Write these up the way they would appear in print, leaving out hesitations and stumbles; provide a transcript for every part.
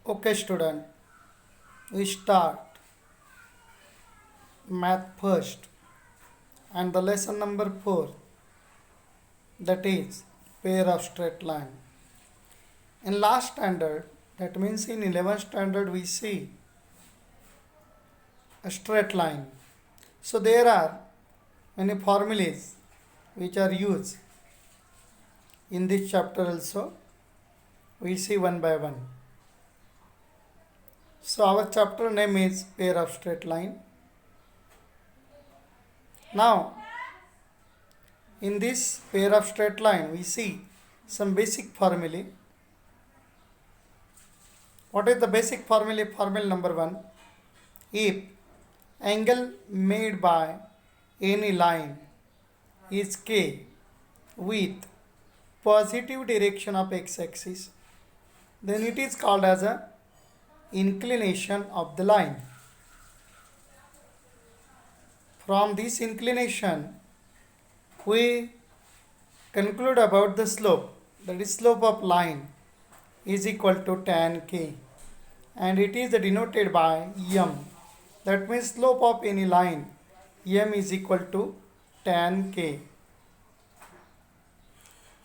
Okay, student, we start math first and the lesson number 4, that is pair of straight line. In last standard, that means in 11th standard, we see a straight line. So there are many formulas which are used in this chapter also. We see one by one. So our chapter name is pair of straight line. Now, in this pair of straight line, we see some basic formulae. What is the basic formula? Formula number 1. If angle made by any line is k with positive direction of x-axis, then it is called as a inclination of the line. From this inclination, we conclude about the slope. That is, slope of line is equal to tan k, and it is denoted by m. That means slope of any line m is equal to tan k.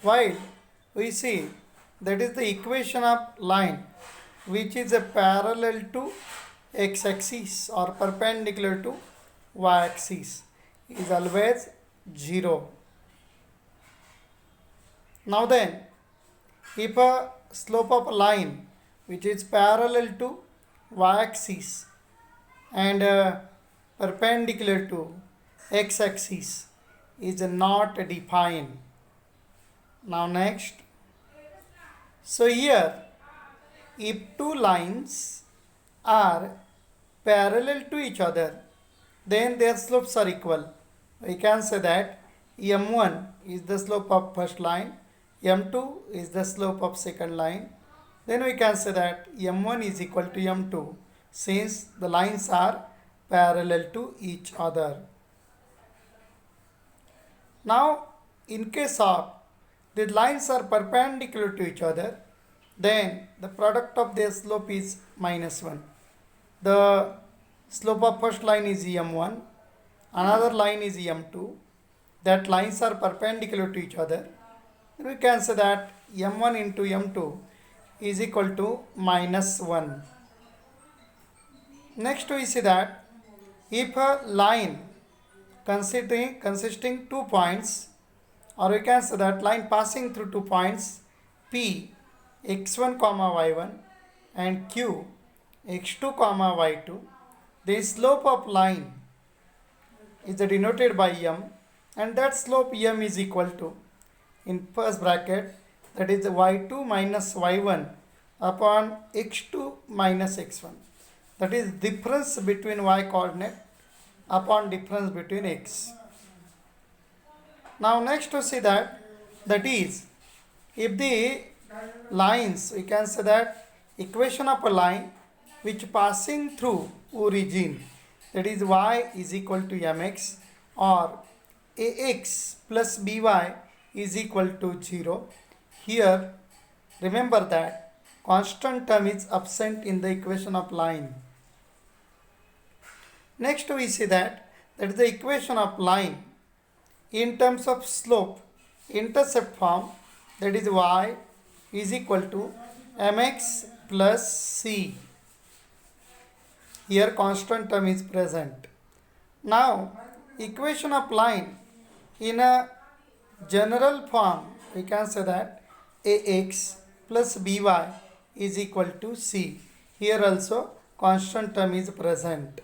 While we see that is the equation of line which is a parallel to x-axis or perpendicular to y-axis is always 0. Now then, if a slope of a line which is parallel to y-axis and perpendicular to x-axis is not defined. Now next, so here if two lines are parallel to each other, then their slopes are equal. We can say that m1 is the slope of first line, m2 is the slope of second line. Then we can say that m1 is equal to m2 since the lines are parallel to each other. Now, in case of the lines are perpendicular to each other, then the product of their slope is -1. The slope of first line is m1, another line is m2. That lines are perpendicular to each other. Then we can say that m1 into m2 is equal to -1. Next we see that if a line consisting 2 points, or we can say that line passing through 2 points P x1 comma y1 and Q x2 comma y2, the slope of line is denoted by m, and that slope m is equal to, in first bracket, that is y2 minus y1 upon x2 minus x1. That is difference between y coordinate upon difference between x. Now next to see that is if the lines, we can say that equation of a line which passing through origin, that is y is equal to mx, or ax plus by is equal to 0. Here remember that constant term is absent in the equation of line. Next we see that is the equation of line in terms of slope intercept form, that is y is equal to mx plus c. Here constant term is present. Now equation of line in a general form, we can say that ax plus by is equal to c. Here also constant term is present.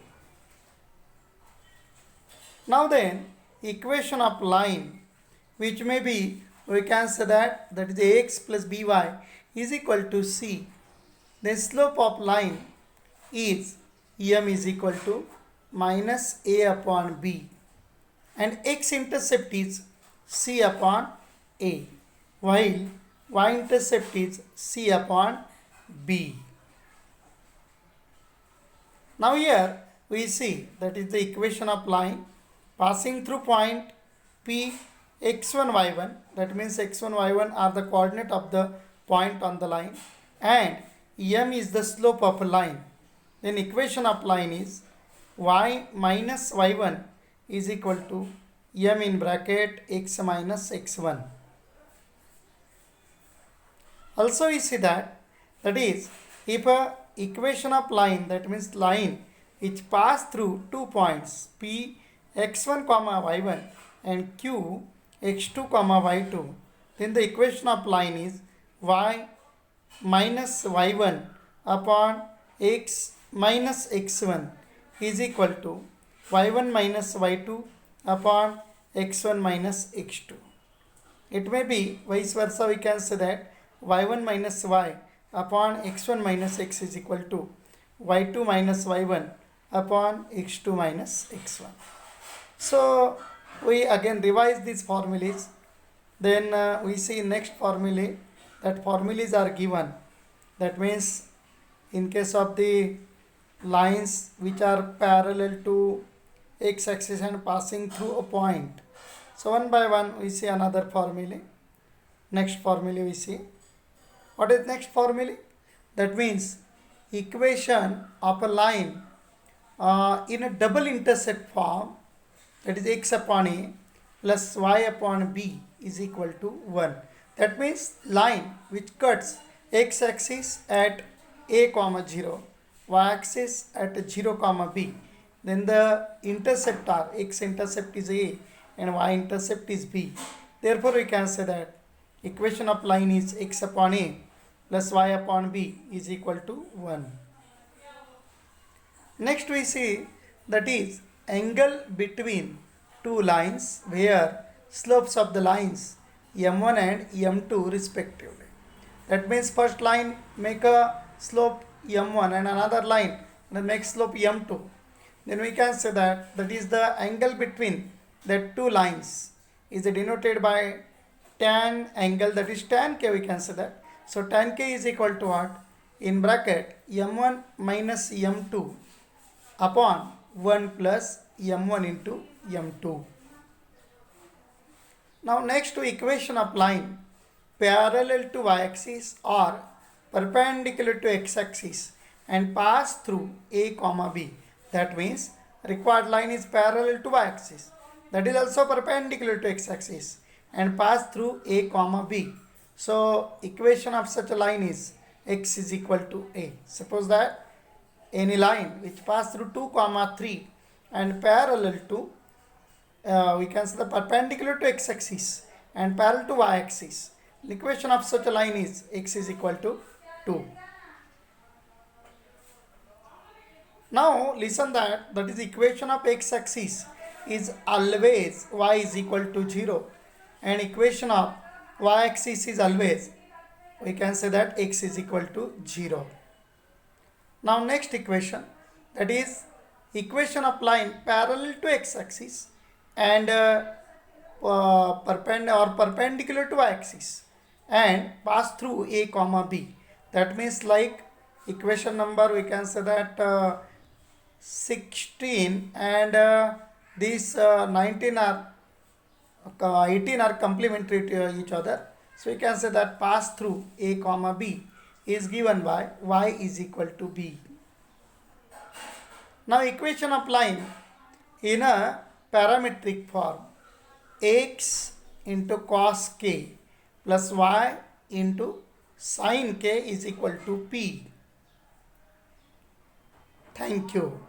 Now then, equation of line which may be, we can say that is ax plus by is equal to c. The slope of line is m is equal to minus a upon b, and x intercept is c upon a, while y intercept is c upon b. Now here we see that is the equation of line passing through point P x1 y1, that means x1 y1 are the coordinate of the point on the line, and m is the slope of a line, then equation of line is y minus y1 is equal to m in bracket x minus x1. Also we see that is if a equation of line, that means line which pass through 2 points p x1 comma y1 and q x2 comma y2, then the equation of line is y minus y1 upon x minus x1 is equal to y1 minus y2 upon x1 minus x2. It may be vice versa, we can say that y1 minus y upon x1 minus x is equal to y2 minus y1 upon x2 minus x1. So we again revise these formulas. Then we see next formulae, that formulas are given. That means in case of the lines which are parallel to x-axis and passing through a point. So one by one we see another formula. Next formula we see. What is next formula? That means equation of a line in a double intercept form, that is x upon a plus y upon b is equal to 1. That means line which cuts x-axis at a comma 0, y-axis at 0 comma b, then the intercept are x-intercept is a and y-intercept is b. Therefore we can say that equation of line is x upon a plus y upon b is equal to 1. Next we see that is angle between two lines where slopes of the lines m1 and m2 respectively. That means first line make a slope m1 and another line makes slope m2. Then we can say that is the angle between the two lines is denoted by tan angle, that is tan k, we can say that. So tan k is equal to what? In bracket m1 minus m2 upon 1 plus m1 into m2. Now next to equation of line parallel to y-axis or perpendicular to x-axis and pass through a comma b. That means required line is parallel to y-axis, that is also perpendicular to x-axis and pass through a comma b. So equation of such a line is x is equal to a. Suppose that any line which pass through 2 comma 3 and parallel to we can say the perpendicular to x-axis and parallel to y-axis, the equation of such a line is x is equal to 2. Now listen that is equation of x-axis is always y is equal to 0 and equation of y-axis is always, we can say that x is equal to 0. Now next equation, that is equation of line parallel to x-axis and perpendicular to y-axis and pass through a comma b. That means like equation number, we can say that 16 and these 19 are 18 are complementary to each other. So we can say that pass through a comma b is given by y is equal to b. Now equation of line in a parametric form, x into cos k plus y into sin k is equal to p. Thank you.